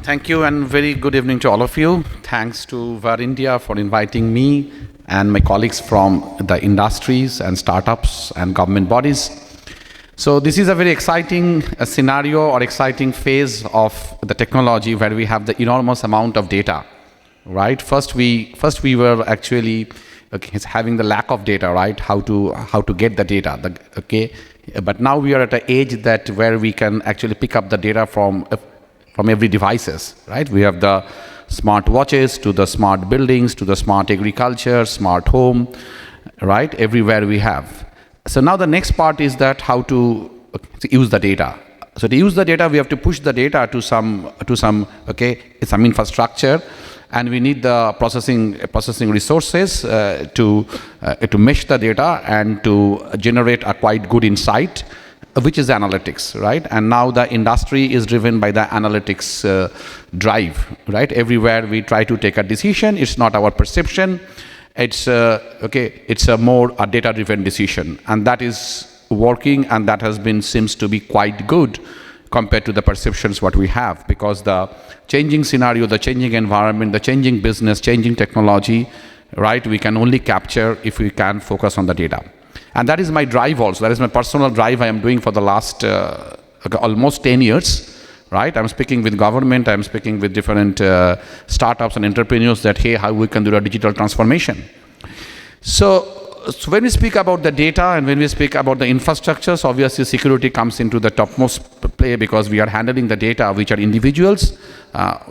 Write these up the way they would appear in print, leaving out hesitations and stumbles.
Thank you and very good evening to all of you. Thanks to VARINDIA for inviting me and my colleagues from the industries and startups and government bodies. So this is a very exciting scenario or exciting phase of the technology where we have the enormous amount of data, right? First we were actually having the lack of data, right? How to get the data, But now we are at an age that where we can actually pick up the data from every devices, right? We have the smart watches to the smart buildings to the smart agriculture, smart home, right? Everywhere we have. So now the next part is that how to use the data. So to use the data, we have to push the data to some infrastructure, and we need the processing resources to mesh the data and to generate a quite good insight, which is analytics, right? And now the industry is driven by the analytics drive, right? Everywhere we try to take a decision, it's not our perception, it's a more a data-driven decision, and that is working, and that seems to be quite good compared to the perceptions what we have, because the changing scenario, the changing environment, the changing business, changing technology, right? We can only capture if we can focus on the data. And that is my drive also. That is my personal drive I am doing for the last almost 10 years, right? I'm speaking with government, I'm speaking with different startups and entrepreneurs that, hey, how we can do a digital transformation. So when we speak about the data and when we speak about the infrastructures, obviously security comes into the topmost play, because we are handling the data which are individuals,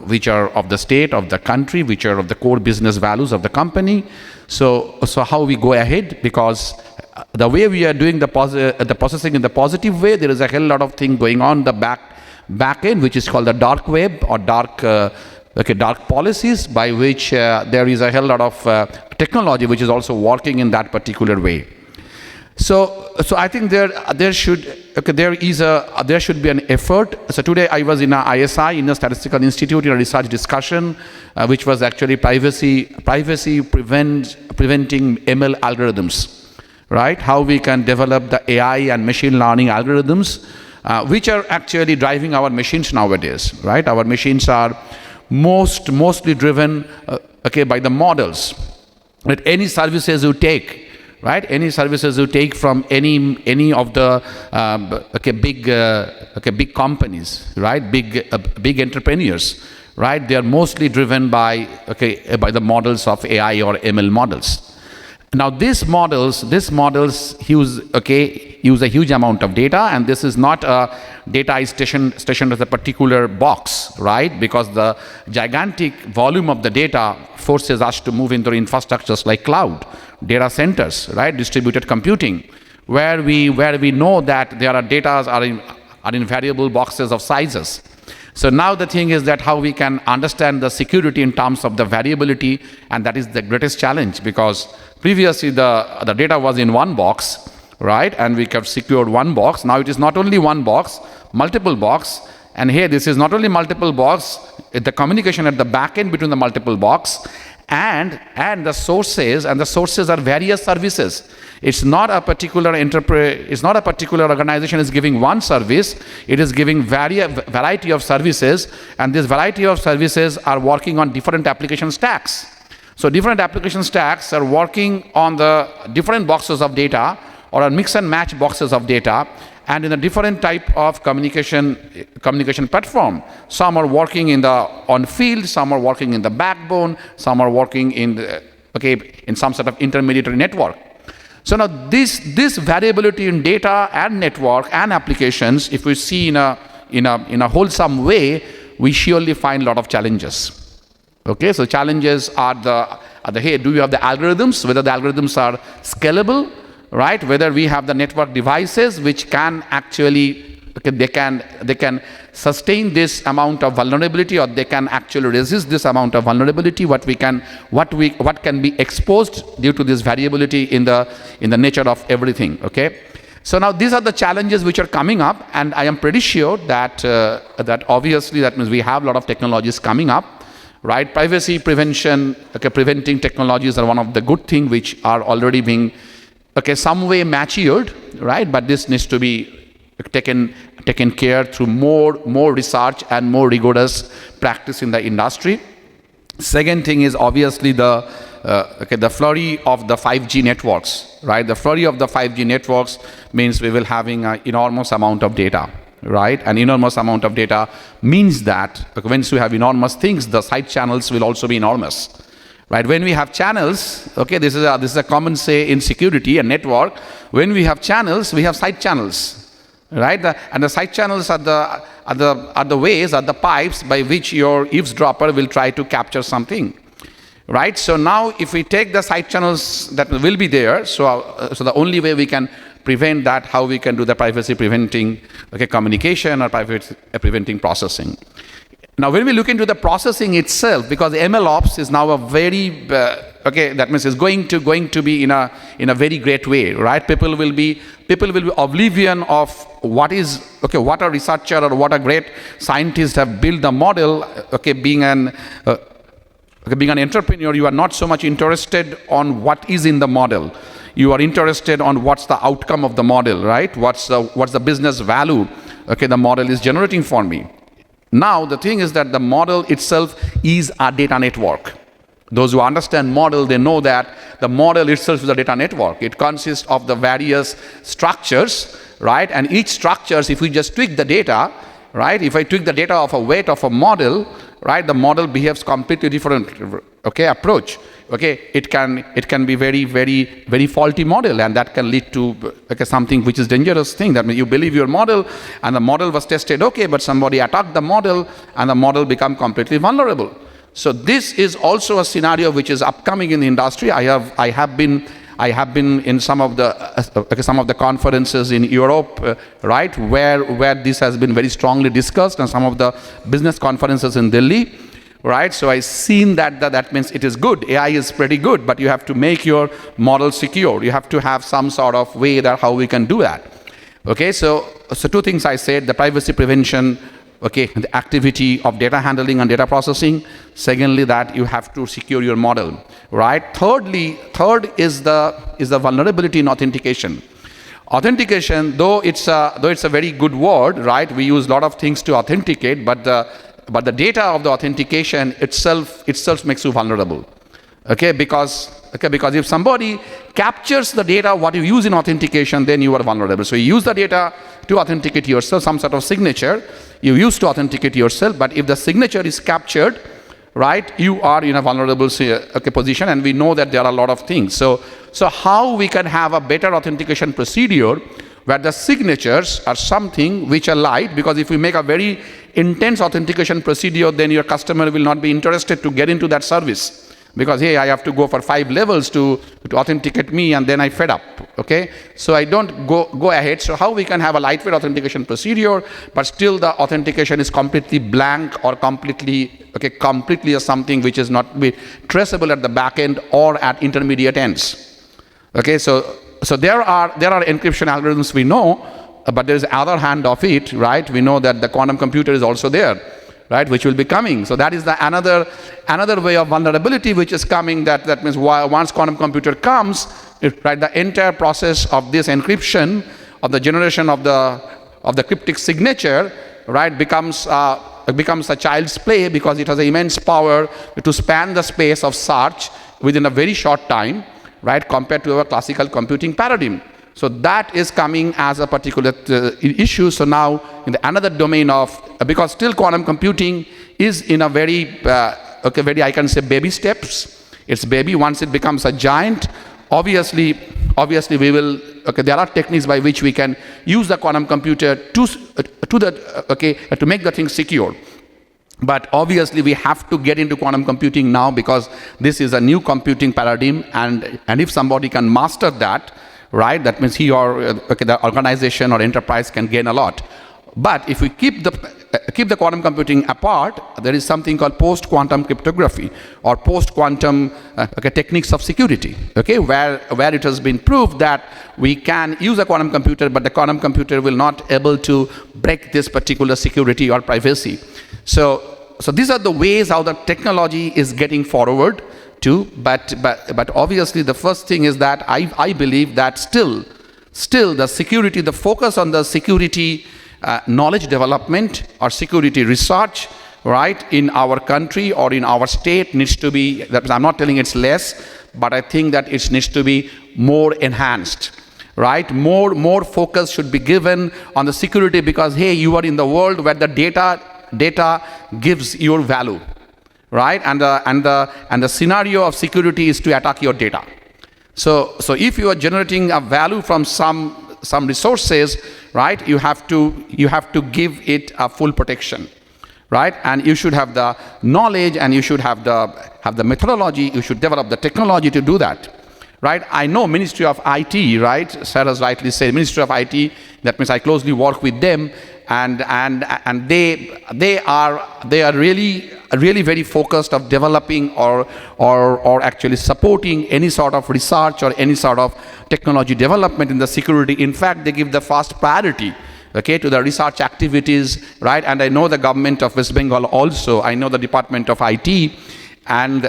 which are of the state, of the country, which are of the core business values of the company. So how we go ahead, because the way we are doing the processing in the positive way, there is a hell lot of thing going on the back end, which is called the dark web or dark policies, by which there is a hell lot of technology which is also working in that particular way. So I think there should be an effort. So today I was in a ISI, in a Statistical Institute, in a research discussion, which was actually privacy preventing ML algorithms, right? How we can develop the AI and machine learning algorithms, which are actually driving our machines nowadays, right? Our machines are mostly driven by the models. That any services you take, right? Any services you take from any of the big companies, right? Big entrepreneurs, right? They are mostly driven by the models of AI or ML models. Now these models use a huge amount of data, and this is not a data stationed as a particular box, right? Because the gigantic volume of the data forces us to move into infrastructures like cloud, data centers, right? Distributed computing, where we know that there are data are in variable boxes of sizes. So now the thing is that how we can understand the security in terms of the variability, and that is the greatest challenge, because previously the data was in one box, right? And we have secured one box. Now it is not only one box, multiple box. And here this is not only multiple box, the communication at the back end between the multiple box and the sources, and the sources are various services. It's not a particular organization is giving one service, it is giving variety of services, and this variety of services are working on different application stacks. So different application stacks are working on the different boxes of data, or on mix and match boxes of data, and in a different type of communication platform. Some are working on field, some are working in the backbone, some are working in some sort of intermediary network. So now this variability in data and network and applications, if we see in a wholesome way, we surely find a lot of challenges. Okay, so challenges are hey, do you have the algorithms, whether the algorithms are scalable, right? Whether we have the network devices which can actually, they can sustain this amount of vulnerability, or they can actually resist this amount of vulnerability, what can be exposed due to this variability in the nature of everything, okay? So now these are the challenges which are coming up, and I am pretty sure that obviously that means we have a lot of technologies coming up, right? Privacy preventing technologies are one of the good things which are already being some way matured, right? But this needs to be taken taken care through more research and more rigorous practice in the industry. Second thing is obviously the flurry of the 5G networks, right? The flurry of the 5G networks means we will having an enormous amount of data, right? An enormous amount of data means that once we have enormous things, the side channels will also be enormous, right? When we have channels, okay, this is a common say in security and network. When we have channels, we have side channels, right? And the side channels are the ways, are the pipes by which your eavesdropper will try to capture something, right? So now if we take the side channels that will be there, so the only way we can prevent that, how we can do the privacy preventing communication or privacy preventing processing. Now when we look into the processing itself, because MLOps is now a very that means it's going to be in a very great way, right? People will be oblivion of what a researcher or what a great scientist have built the model. Being an entrepreneur, you are not so much interested on what is in the model. You are interested on what's the outcome of the model, right? What's the business value the model is generating for me. Now the thing is that the model itself is a data network. Those who understand model, they know that the model itself is a data network. It consists of the various structures, right? And each structures, if we just tweak the data, right? If I tweak the data of a weight of a model, right? The model behaves completely different, approach. It can be very, very, very faulty model, and that can lead to something which is dangerous thing. That means you believe your model, and the model was tested but somebody attacked the model, and the model become completely vulnerable. So this is also a scenario which is upcoming in the industry. I have been in some of the conferences in Europe, right, where this has been very strongly discussed, and some of the business conferences in Delhi, right? So I've seen that means it is good. AI is pretty good, but you have to make your model secure. You have to have some sort of way that how we can do that. So two things I said: the privacy prevention, the activity of data handling and data processing. Secondly, that you have to secure your model, right? Third is the vulnerability in authentication. Authentication, though it's a very good word, right? We use a lot of things to authenticate, but the data of the authentication itself makes you vulnerable. Because if somebody captures the data what you use in authentication, then you are vulnerable. So you use the data to authenticate yourself, some sort of signature you use to authenticate yourself, but if the signature is captured, right, you are in a vulnerable position, and we know that there are a lot of things. So how we can have a better authentication procedure where the signatures are something which are light, because if we make a very intense authentication procedure, then your customer will not be interested to get into that service. Because, hey, I have to go for 5 levels to authenticate me, and then I fed up, So I don't go ahead. So how we can have a lightweight authentication procedure, but still the authentication is completely blank or completely as something which is not be traceable at the back end or at intermediate ends. So there are encryption algorithms we know, but there is the other hand of it, right? We know that the quantum computer is also there, right, which will be coming. So that is the another way of vulnerability which is coming. That means once quantum computer comes, right, the entire process of this encryption, of the generation of the cryptic signature, right, becomes a child's play, because it has immense power to span the space of search within a very short time, right, compared to our classical computing paradigm. So that is coming as a particular issue. So now in another domain of, because still quantum computing is in a very, I can say baby steps. It's baby. Once it becomes a giant, obviously we will, there are techniques by which we can use the quantum computer to make the thing secure. But obviously we have to get into quantum computing now, because this is a new computing paradigm, and if somebody can master that, right, that means he or the organization or enterprise can gain a lot. But if we keep the quantum computing apart, there is something called post-quantum cryptography or post-quantum techniques of security, where it has been proved that we can use a quantum computer, but the quantum computer will not able to break this particular security or privacy. So these are the ways how the technology is getting forward to, but obviously the first thing is that I believe that still the security, the focus on the security knowledge development or security research, right, in our country or in our state needs to be, I'm not telling it's less, but I think that it needs to be more enhanced, right? More focus should be given on the security, because hey, you are in the world where the data gives your value, right? And the scenario of security is to attack your data. So if you are generating a value from some resources, right, you have to give it a full protection, right? And you should have the knowledge, and you should have the methodology. You should develop the technology to do that, right? I know Ministry of IT, right? Sarah's rightly said, Ministry of IT. That means I closely work with them, and they are really very focused of developing or actually supporting any sort of research or any sort of technology development in the security. In fact, they give the first priority, okay, to the research activities, right? And I know the government of West Bengal also. I know the Department of IT and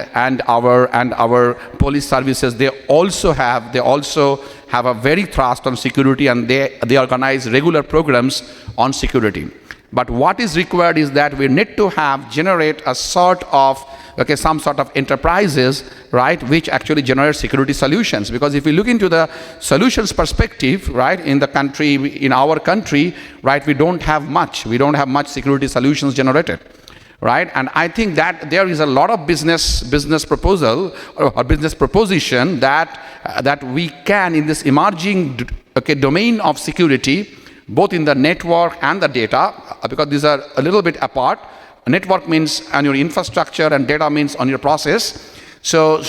our police services. They also have a very thrust on security, and they organize regular programs on security. But what is required is that we need to generate a sort of, okay, some sort of enterprises, right, which actually generate security solutions. Because if we look into the solutions perspective, right, in our country, right, we don't have much security solutions generated, right? And I think that there is a lot of business proposal or business proposition that we can, in this emerging, okay, domain of security, both in the network and the data, because these are a little bit apart. Network means on your infrastructure, and data means on your process. So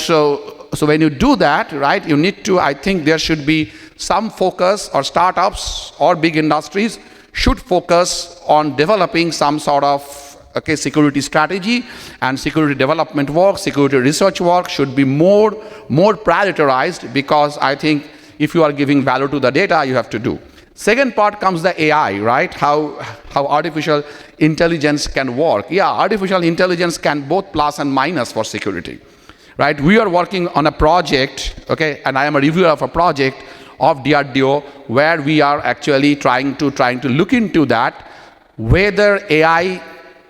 when you do that, right, you need to, I think there should be some focus, or startups or big industries should focus on developing some sort of, okay, security strategy, and security development work, security research work should be more prioritized, because I think if you are giving value to the data, you have to do. Second part comes the AI, right? How artificial intelligence can work. Yeah, artificial intelligence can both plus and minus for security, right? We are working on a project, okay, and I am a reviewer of a project of DRDO where we are actually trying to look into that, whether AI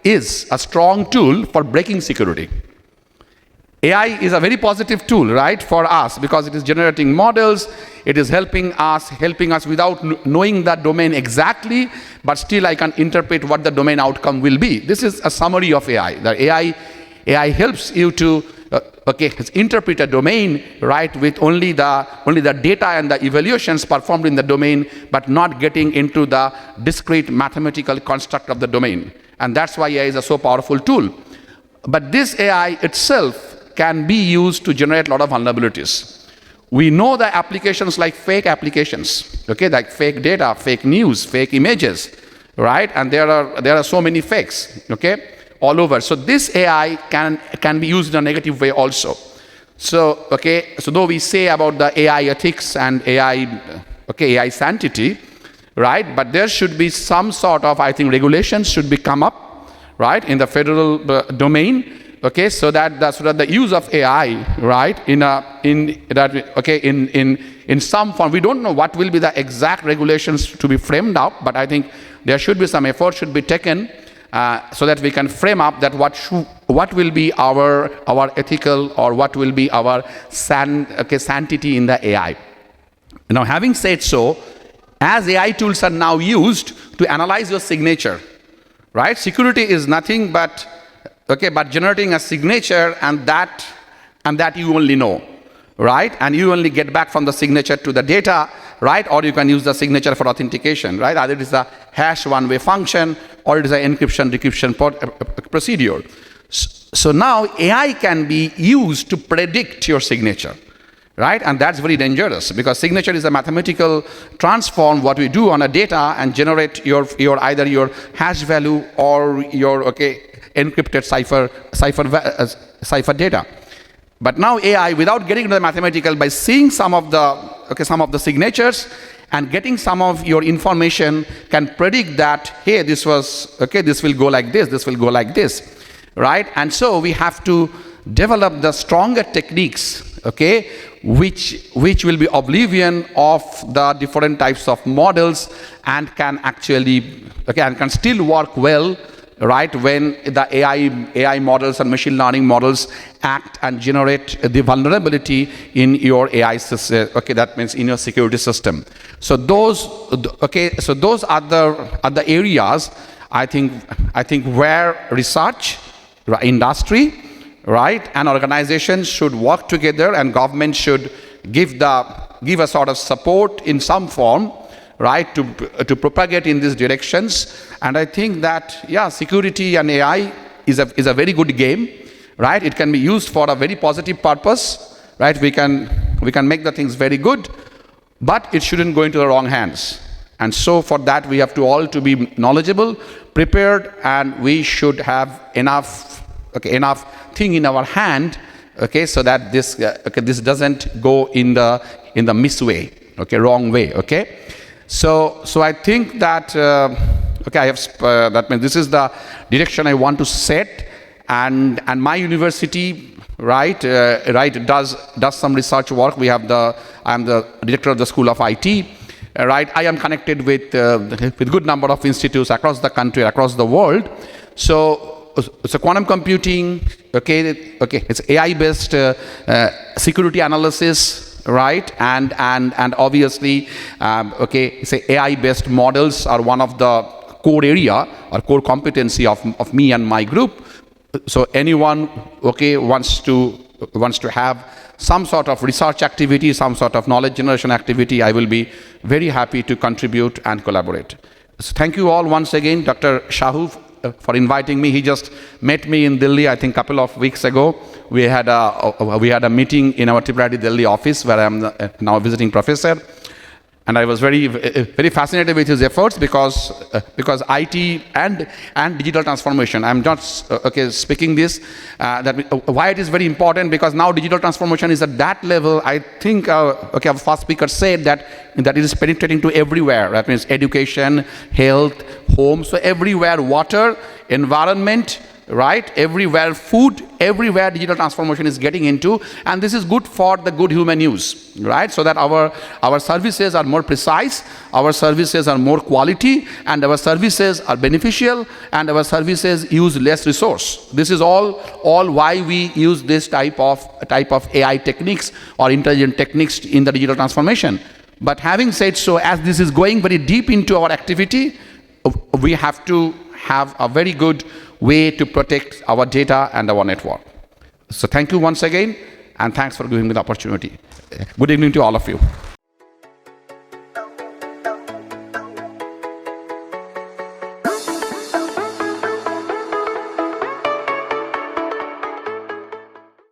is a strong tool for breaking security. AI is a very positive tool, right, for us, because it is generating models. It is helping us without knowing that domain exactly, but still I can interpret what the domain outcome will be. This is a summary of AI. The AI helps you to interpret a domain, right, with only the data and the evaluations performed in the domain, but not getting into the discrete mathematical construct of the domain. And that's why AI is a so powerful tool. But this AI itself can be used to generate a lot of vulnerabilities. We know the applications like fake applications, okay, like fake data, fake news, fake images, right? And there are so many fakes, okay, all over. So this AI can be used in a negative way also. So, okay, so though we say about the AI ethics and AI sanctity, right? But there should be some sort of, I think, regulations should be come up, right, in the federal domain, okay, so that the use of AI, right, in some form, we don't know what will be the exact regulations to be framed up, but I think there should be some effort should be taken so that we can frame up that what will be our ethical, or what will be our sanctity in the AI. Now, having said so, as AI tools are now used to analyze your signature, right? Security is nothing but generating a signature, and that you only know, right? And you only get back from the signature to the data, right? Or you can use the signature for authentication, right? Either it is a hash one-way function, or it is an encryption-decryption procedure. So now AI can be used to predict your signature, right? And that's very dangerous, because signature is a mathematical transform what we do on a data and generate your either your hash value or your encrypted cipher data. But now AI, without getting into the mathematical, by seeing some of the signatures and getting some of your information, can predict that, hey, this will go like this, this will go like this, right? And so we have to develop the stronger techniques, okay, which will be oblivion of the different types of models and can actually, okay, and can still work well, right, when the AI models and machine learning models act and generate the vulnerability in your AI system, okay, that means in your security system. So those, okay, so those are the areas I think where research, industry, right, and organizations should work together, and government should give a sort of support in some form, right, to propagate in these directions. And I think that, yeah, security and AI is a very good game, right? It can be used for a very positive purpose, right? We can make the things very good, but it shouldn't go into the wrong hands. And so for that we have to all to be knowledgeable, prepared, and we should have enough thing in our hand, okay, so that this this doesn't go in the misway, okay, wrong way, okay. So I think that okay, I have that means this is the direction I want to set, and my university, right, does some research work. I am the director of the School of IT, right. I am connected with good number of institutes across the country, across the world. So quantum computing, okay, it's AI-based security analysis, right, and obviously, okay, say AI-based models are one of the core area or core competency of me and my group. So anyone, okay, wants to have some sort of research activity, some sort of knowledge generation activity, I will be very happy to contribute and collaborate. So thank you all once again, Dr. Shahu, for inviting me. He just met me in Delhi, I think, couple of weeks ago. We had a meeting in our IIIT Delhi office, where I am now a visiting professor, and I was very fascinated with his efforts, because IT and digital transformation. I'm just okay speaking this why it is very important, because now digital transformation is at that level. I think okay, our first speaker said that it is penetrating to everywhere. That means education, health, home, so everywhere, water, environment, right, everywhere, food, everywhere digital transformation is getting into, and this is good for the good human use, right, so that our services are more precise, our services are more quality, and our services are beneficial, and our services use less resource. This is all why we use this type of AI techniques or intelligent techniques in the digital transformation. But having said so, as this is going very deep into our activity, we have to have a very good way to protect our data and our network. So thank you once again, and thanks for giving me the opportunity. Good evening to all of you.